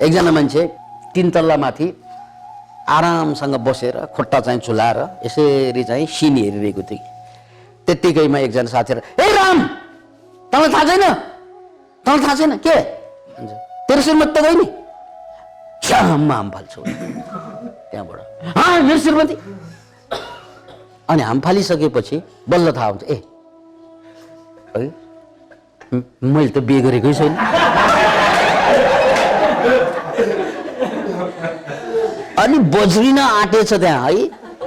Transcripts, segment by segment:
एकजना मान्छे 3 तल्ला माथि आरामसँग बसेर खुट्टा चाहिँ झुलाएर यसरी चाहिँ सिन हेरिरहेको थियो। त्यतिकैमा एकजना साथीहरु, ए राम, तँलाई थाहा छैन? तँलाई थाहा छैन के भन्छ? तेरो श्रीमती त गई नि। छ्याम हाम फाल्छु त्यहाँबाट। मेरो श्रीमती। अनि हाम फालिसकेपछि बल्ल थाहा हुन्छ, ए मैले त बिहे गरेकै छैन। अनि बज्रिन आँटेछ त्यहाँ है।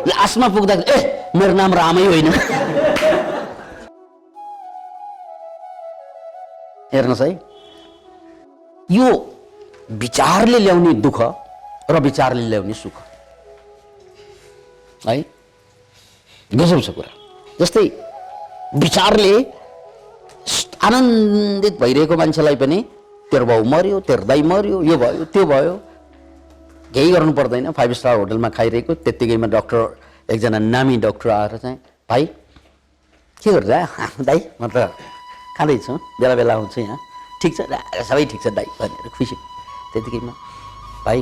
लास्टमा पुग्दा ए मेरो नाम रामै होइन। हेर्नुहोस् है, यो विचारले ल्याउने दुःख र विचारले ल्याउने सुख है, गजब छ कुरा। जस्तै विचारले आनन्दित भइरहेको मान्छेलाई पनि तेरो बाउ मर्यो, तेरो दाइ मर्यो, यो भयो त्यो भयो, केही गर्नु पर्दैन। 5 स्टार होटलमा खाइरहेको त्यतिकैमा डाक्टर, एकजना नामी डाक्टर आएर चाहिँ, भाइ के गर्छ दाइ? म त खाँदैछु, बेला बेला आउँछु यहाँ, ठिक छ सबै ठिक छ दाइ भनेर खुसी। त्यतिकैमा भाइ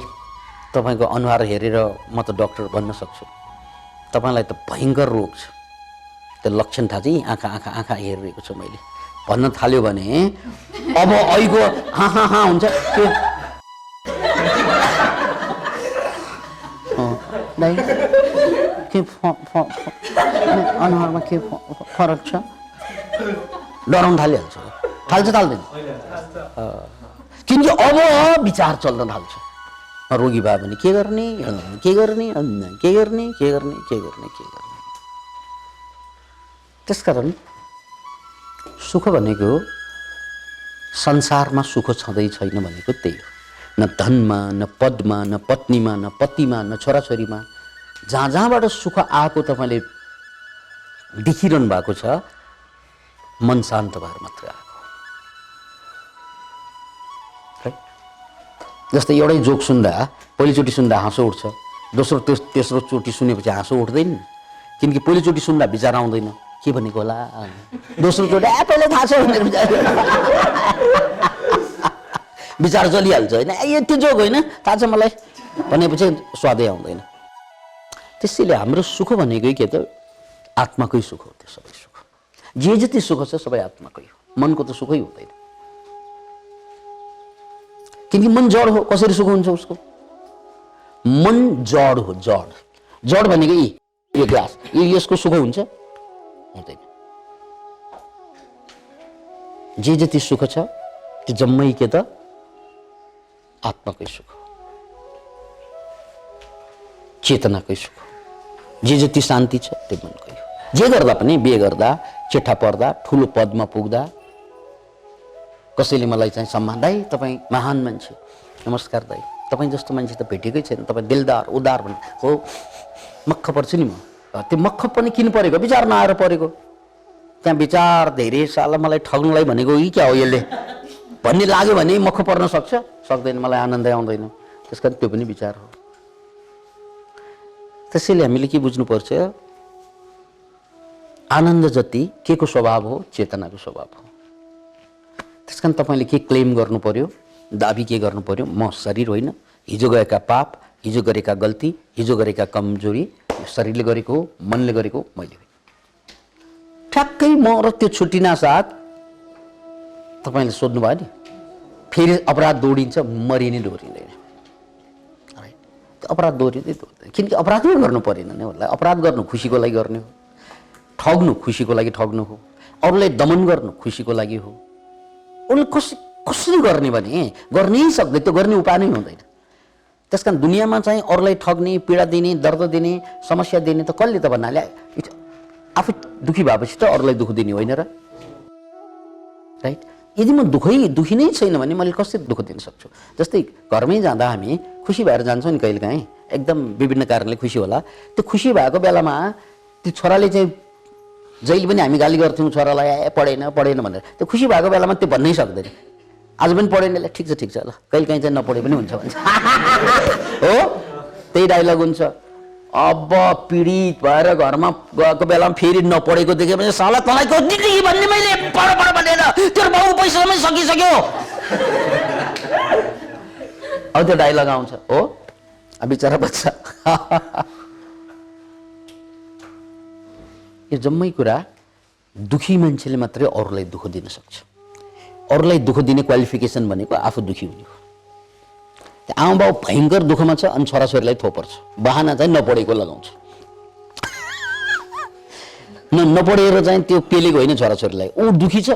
तपाईँको अनुहार हेरेर म त डाक्टर भन्न सक्छु, तपाईँलाई त भयङ्कर रोग छ, त्यो लक्षण थाहा चाहिँ आँखा हेरिरहेको छु मैले भन्न थाल्यो भने अब अहिको हाँ हुन्छ के दाइ के अनुहारमा के फरक छ? डराउन थालिहाल्छ, थाल्दैन किनकि अब विचार चल्न थाल्छ। रोगी भयो भने के गर्ने के गर्ने के गर्ने के गर्ने के गर्ने के गर्ने। त्यसकारण सुख भनेको संसारमा सुख छँदै छैन भनेको त्यही हो। न धनमा, न पदमा, न पत्नीमा, न पतिमा, न छोराछोरीमा। जहाँबाट सुख आएको तपाईँले देखिरहनु भएको छ, मन शान्त भएर मात्रै आएको। जस्तै एउटै जोक सुन्दा पहिलोचोटि सुन्दा हाँसो उठ्छ, दोस्रो तेस्रो चोटि सुनेपछि हाँसो उठ्दैन, किनकि पहिलोचोटि सुन्दा विचार आउँदैन के भनेको होला, दोस्रो चोटि पहिला थाहा छ भनेर विचार चलिहाल्छ होइन, यो त्यो जोक होइन थाहा छ मलाई भनेपछि स्वादै आउँदैन। त्यसैले हाम्रो सुख भनेकै के त आत्माकै सुख हो। त्यो सबै सुख जे जति सुख छ सबै आत्माकै हो, मनको त सुखै हुँदैन। किनकि मन जड हो, कसरी सुख हुन्छ उसको? मन जड हो, जड भनेको यो ग्लास, यसको सुख हुन्छ? हुँदैन। जे जति सुख छ त्यो जम्मै के त आत्माकै सुख हो, चेतनाकै सुख हो। जे जति शान्ति छ त्यो मनकै हो। जे गर्दा पनि, बिहे गर्दा, चिट्ठा पर्दा, ठुलो पदमा पुग्दा कसैले मलाई चाहिँ सम्मान, दाइ तपाईँ महान मान्छे, नमस्कार दाइ, तपाईँ जस्तो मान्छे त भेटेकै छैन, तपाईँ दिलदार उदार भन्नु हो। मक्ख पर्छु नि म। त्यो मक्ख पनि किन परेको? विचार नआएर परेको। त्यहाँ विचार धेरै साल मलाई ठग्नलाई भनेको कि क्या हो यसले भन्ने लाग्यो भने मक्ख पर्न सक्दैन, मलाई आनन्दै आउँदैन। त्यसकारण त्यो पनि विचार हो। त्यसैले हामीले के बुझ्नुपर्छ, आनन्द जति के को स्वभाव हो? चेतनाको स्वभाव हो। त्यसकारण तपाईँले के क्लेम गर्नु पर्यो, दाबी के गर्नु पर्यो? म शरीर होइन, हिजो गएका पाप, हिजो गरेका गल्ती, हिजो गरेका कमजोरी शरीरले गरेको हो, मनले गरेको मैले हो। ठ्याक्कै म र त्यो छुट्टिना साथ तपाईँले सोध्नु भयो नि, फेरि अपराध दौडिन्छ, मरिने दोहोरिँदैन। अपराध दोहोरिँदैन, किनकि अपराधै गर्नु परेन नि उसलाई। अपराध गर्नु खुसीको लागि गर्ने हो, ठग्नु खुसीको लागि ठग्नु हो, अरूलाई दमन गर्नु खुसीको लागि हो। उसले कसरी गर्ने भने गर्नै सक्दैन, त्यो गर्ने उपाय नै हुँदैन। त्यसकारण दुनियाँमा चाहिँ अरूलाई ठग्ने, पीडा दिने, दर्द दिने, समस्या दिने त कसले त भन्नाले आफू दुखी भएपछि त अरूलाई दुःख दिने होइन र? राइट? यदि म दुखी नै छैन भने मैले कसरी दुःख दिन सक्छु? जस्तै घरमै जाँदा हामी खुसी भएर जान्छौँ नि कहिलेकाहीँ, एकदम विभिन्न कारणले खुसी होला। त्यो खुसी भएको बेलामा त्यो छोराले चाहिँ जहिले पनि हामी गाली गर्थ्यौँ छोरालाई, पढेन भनेर। त्यो खुसी भएको बेलामा त्यो भन्नै सक्दैन। आज पनि पढेन, ठिक छ ल, कहिलेकाहीँ चाहिँ नपढे पनि हुन्छ भन्छ हो। त्यही डायलग हुन्छ। अब पीडित भएर घरमा गएको बेलामा फेरि नपढेको देख्यो भने साला तँलाई कति भन्ने मैले पढ भनेर, तेरो बाउ पैसा सकिसक्यो। अब त्यो डायलग आउँछ हो बिचरा बच्चा यो जम्मै कुरा दुखी मान्छेले मात्रै अरूलाई दुःख दिन सक्छ। अरूलाई दुःख दिने क्वालिफिकेसन भनेको आफू दुखी हुने हो। आमा बाउ भयङ्कर दुःखमा छ अनि छोराछोरीलाई थोपर्छ, बहाना चाहिँ नपढेको लगाउँछ। नपढेर चाहिँ त्यो पेलेको होइन छोराछोरीलाई, ऊ दुखी छ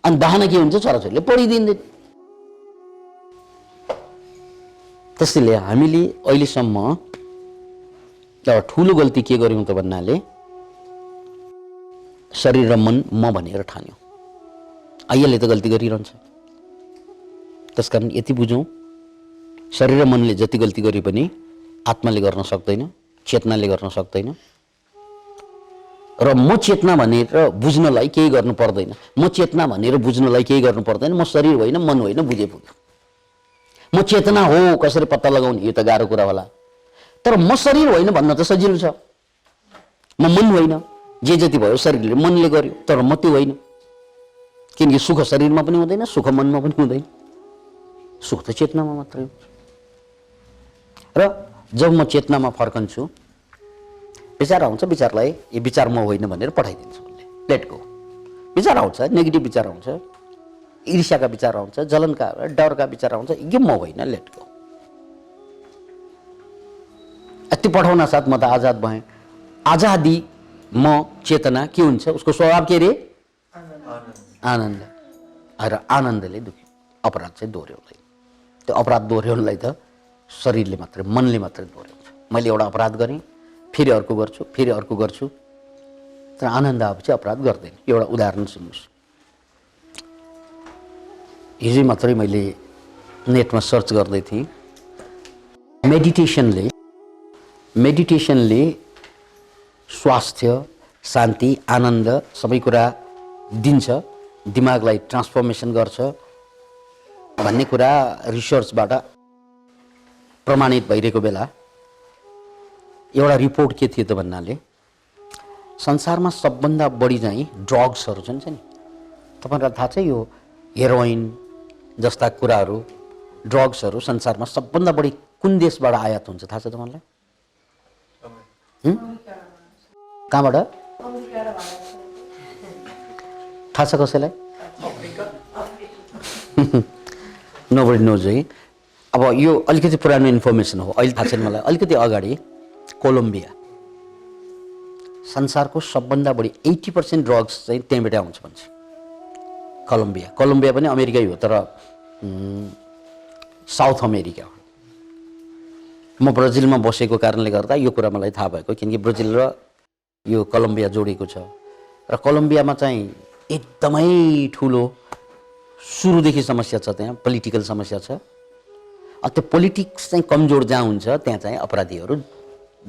अनि बहाना के हुन्छ छोराछोरीले पढिदिँदैन। त्यसैले हामीले अहिलेसम्म एउटा ठुलो गल्ती के गर्यौँ त भन्नाले शरीर र मन म भनेर ठान्यौँ। अहिले त गल्ती गरिरहन्छ। त्यसकारण यति बुझौँ शरीर र मनले जति गल्ती गरे पनि आत्माले गर्न सक्दैन, चेतनाले गर्न सक्दैन। र म चेतना भनेर बुझ्नलाई केही गर्नु पर्दैन, म चेतना भनेर बुझ्नलाई केही गर्नु पर्दैन। म शरीर होइन मन होइन बुझे पुग्यो। म चेतना हो कसरी पत्ता लगाउने यो त गाह्रो कुरा होला, तर म शरीर होइन भन्न त सजिलो छ। म मन होइन, जे जति भयो शरीरले मनले गर्यो, तर म त्यो होइन। किनकि सुख शरीरमा पनि हुँदैन, सुख मनमा पनि हुँदैन, सुख त चेतनामा मात्रै हुन्छ। र जब म चेतनामा फर्कन्छु विचार आउँछ, विचारलाई यो विचार म होइन भनेर पठाइदिन्छु, लेट गो। विचार आउँछ, नेगेटिभ विचार आउँछ, ईर्ष्याका विचार आउँछ, जलनका डरका विचार आउँछ, यो म होइन, लेट गो। यति पठाउन साथ म त आजाद भएँ। आजादी म चेतना के हुन्छ उसको स्वभाव के रे आनन्द। र आनन्दले दुख्यो, अपराध चाहिँ दोहोऱ्याउँदैन। त्यो अपराध दोहोऱ्याउनलाई त शरीरले मात्रै मनले मात्रै दोहोऱ्याउँछ। मैले एउटा अपराध गरेँ फेरि अर्को गर्छु, फेरि अर्को गर्छु, तर आनन्द आएपछि अपराध गर्दैन। एउटा उदाहरण सुन्नुहोस्। हिजो मात्रै मैले नेटमा सर्च गर्दै थिएँ, मेडिटेसनले स्वास्थ्य, शान्ति, आनन्द सबै कुरा दिन्छ, दिमागलाई ट्रान्सफर्मेसन गर्छ भन्ने कुरा रिसर्चबाट प्रमाणित भइरहेको बेला एउटा रिपोर्ट के थियो त भन्नाले संसारमा सबभन्दा बढी चाहिँ ड्रग्सहरू छन् नि। तपाईँहरूलाई थाहा छ यो हेरोइन जस्ता कुराहरू, ड्रग्सहरू संसारमा सबभन्दा बढी कुन देशबाट आयात हुन्छ थाहा छ तपाईँलाई? कहाँबाट थाहा छ कसैलाई? नोबडी नोज है। अब यो अलिकति पुरानो इन्फर्मेसन हो, अहिले थाहा छैन मलाई। अलिकति अगाडि कोलम्बिया, संसारको सबभन्दा बढी 80% ड्रग्स चाहिँ त्यहीँबाट आउँछ भन्छ। कोलम्बिया पनि अमेरिकै हो तर साउथ अमेरिका हो। म ब्राजिलमा बसेको कारणले गर्दा यो कुरा मलाई थाहा भएको, किनकि ब्राजिल र यो कोलम्बिया जोडिएको छ। र कोलम्बियामा चाहिँ एकदमै ठुलो सुरुदेखि समस्या छ, त्यहाँ पोलिटिकल समस्या छ। त्यो पोलिटिक्स चाहिँ कमजोर जहाँ हुन्छ त्यहाँ चाहिँ अपराधीहरू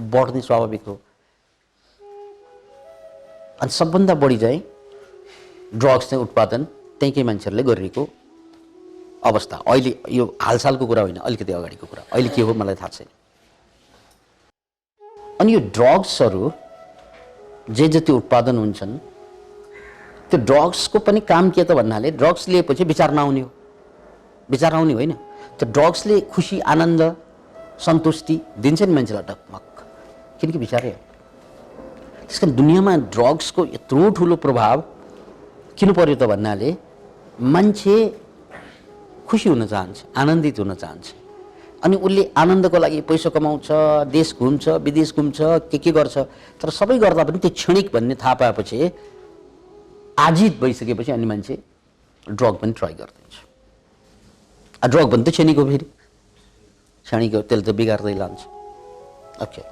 बढ्ने स्वाभाविक हो। अनि सबभन्दा बढी चाहिँ ड्रग्स चाहिँ उत्पादन त्यहीँकै मान्छेहरूले गरिरहेको अवस्था। अहिले यो हालसालको कुरा होइन, अलिकति अगाडिको कुरा। अहिले के हो मलाई थाहा छैन। अनि यो ड्रग्सहरू जे जति उत्पादन हुन्छन् त्यो ड्रग्सको पनि काम के त भन्नाले ड्रग्स लिएपछि विचार नआउने हो। विचार आउने होइन, त्यो ड्रग्सले खुसी, आनन्द, सन्तुष्टि दिन्छ नि मान्छेलाई ढकमक, किनकि विचारै हो। त्यस कारण दुनियाँमा ड्रग्सको यत्रो ठुलो प्रभाव किन पर्यो त भन्नाले मान्छे खुसी हुन चाहन्छ, आनन्दित हुन चाहन्छ। अनि उसले आनन्दको लागि पैसा कमाउँछ, देश घुम्छ, विदेश घुम्छ, के गर्छ, तर सबै गर्दा पनि त्यो क्षणिक भन्ने थाहा पाएपछि आजित भइसकेपछि अनि मान्छे ड्रग पनि ट्राई गरिदिन्छ। ड्रग पनि त क्षणिक हो, फेरि क्षणिक हो, त्यसले त बिगार्दै लान्छ। ओके,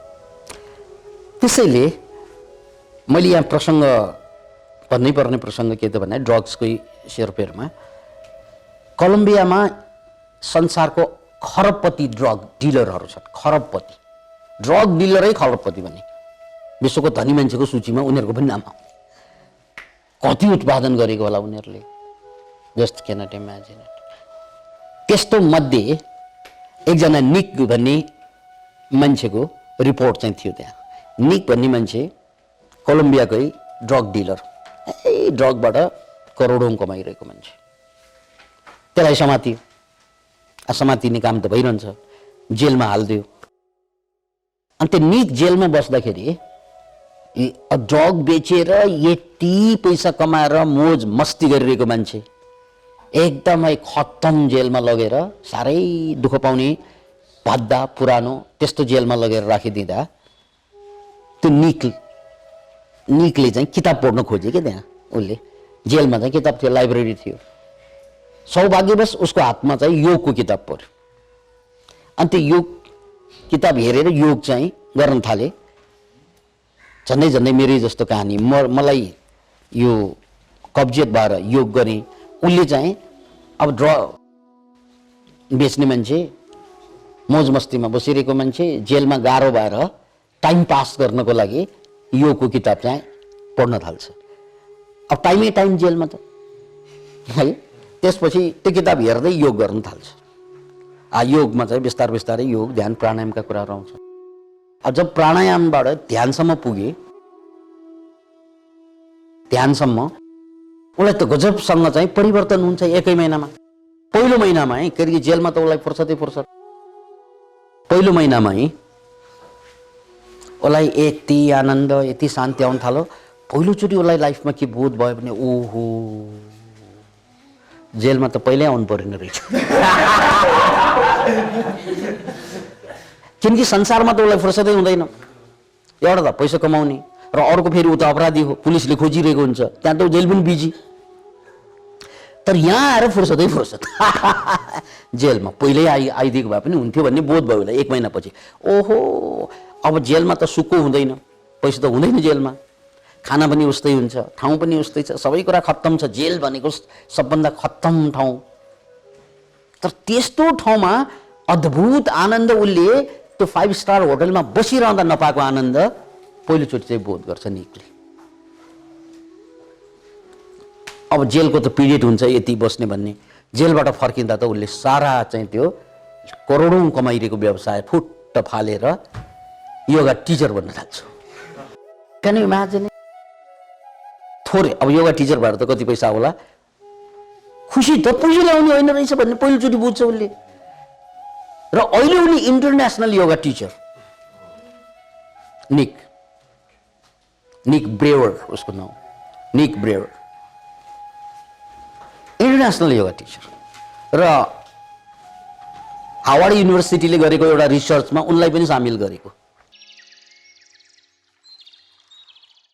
त्यसैले मैले यहाँ प्रसङ्ग भन्नै पर्ने प्रसङ्ग के त भन्दा ड्रग्सकै सेरोफेरमा कोलम्बियामा संसारको खरबपति ड्रग डिलरहरू छन्। खरबपति ड्रग डिलरै खरबपति भन्ने विश्वको धनी मान्छेको सूचीमा उनीहरूको पनि नाम आउँछ। कति उत्पादन गरेको होला उनीहरूले, जस्ट क्यानट इमेजिन इट। त्यस्तो मध्ये एकजना निक भन्ने मान्छेको रिपोर्ट चाहिँ थियो त्यहाँ। निक भन्ने मान्छे कोलम्बियाकै ड्रग डिलर, ड्रगबाट करोडौँ कमाइरहेको मान्छे। त्यसलाई समातियो समातिने काम त भइरहन्छ, जेलमा हालिदियो। अनि त्यो निक जेलमा बस्दाखेरि ड्रग बेचेर यति पैसा कमाएर मोज मस्ती गरिरहेको मान्छे एकदमै खत्तम जेलमा लगेर साह्रै दुःख पाउने भद्दा पुरानो त्यस्तो जेलमा लगेर राखिदिँदा त्यो निकले चाहिँ किताब पढ्न खोजे क्या त्यहाँ। उसले जेलमा चाहिँ किताब थियो, लाइब्रेरी थियो। सौभाग्यवश उसको हातमा चाहिँ योगको किताब पढ्यो। अनि त्यो योग किताब हेरेर योग चाहिँ गर्न थाले। झन्डै झन्डै मेरै जस्तो कहानी। मलाई यो कब्जियत भएर योग गरेँ। उसले चाहिँ अब ड्रग बेच्ने मान्छे, मोज मस्तीमा बसिरहेको मान्छे जेलमा गाह्रो भएर टाइम पास गर्नको लागि योगको किताब चाहिँ पढ्न थाल्छ। अब टाइमै टाइम जेलमा त है। त्यसपछि त्यो किताब हेर्दै योग गर्न थाल्छ। योगमा चाहिँ बिस्तार बिस्तारै योग ध्यान प्राणायामका कुराहरू आउँछ। अब जब प्राणायामबाट ध्यानसम्म पुगे, ध्यानसम्म उसलाई त गजबसँग चाहिँ परिवर्तन हुन्छ एकै महिनामा। पहिलो महिनामा है, किनकि जेलमा त उसलाई फुर्सदै फुर्सद। पहिलो महिनामै उसलाई यति आनन्द यति शान्ति आउन थाल्यो। पहिलोचोटि उसलाई लाइफमा के बोध भयो भने ओहो जेलमा त पहिल्यै आउनु परेन रहेछ। किनकि संसारमा त उसलाई फुर्सदै हुँदैन। एउटा त पैसा कमाउने र अर्को फेरि उता अपराधी हो, पुलिसले खोजिरहेको हुन्छ, त्यहाँ त जेल पनि बिजी। तर यहाँ आएर फुर्सदै फुर्सद। जेलमा पहिल्यै आइदिएको भए पनि हुन्थ्यो भन्ने बोध भयो होला एक महिनापछि। ओहो अब जेलमा त सुक्को हुँदैन, पैसा त हुँदैन जेलमा, खाना पनि उस्तै हुन्छ, ठाउँ पनि उस्तै छ, सबै कुरा खत्तम छ। जेल भनेको सबभन्दा खत्तम ठाउँ। तर त्यस्तो ठाउँमा अद्भुत आनन्द उसले त्यो 5 स्टार होटलमा बसिरहँदा नपाएको आनन्द पहिलोचोटि चाहिँ बोध गर्छ निकले। अब जेलको त पिरियड हुन्छ यति बस्ने भन्ने। जेलबाट फर्किँदा त उसले सारा चाहिँ त्यो करोडौँ कमाइरहेको व्यवसाय फुट्ट फालेर योगा टिचर बन्न थाल्छ। Can you imagine? थोरै अब योगा टिचर भएर त कति पैसा होला? खुसी त पैसा ल्याउने होइन रहेछ भन्ने पहिलोचोटि बुझ्छ उसले। र अहिले उनी इन्टरनेसनल योगा टिचर। निक ब्रेवर उसको नाम, निक ब्रेवर, इन्टरनेसनल योगा टिचर। र हार्वर्ड युनिभर्सिटीले गरेको एउटा रिसर्चमा उनलाई पनि सामेल गरेको।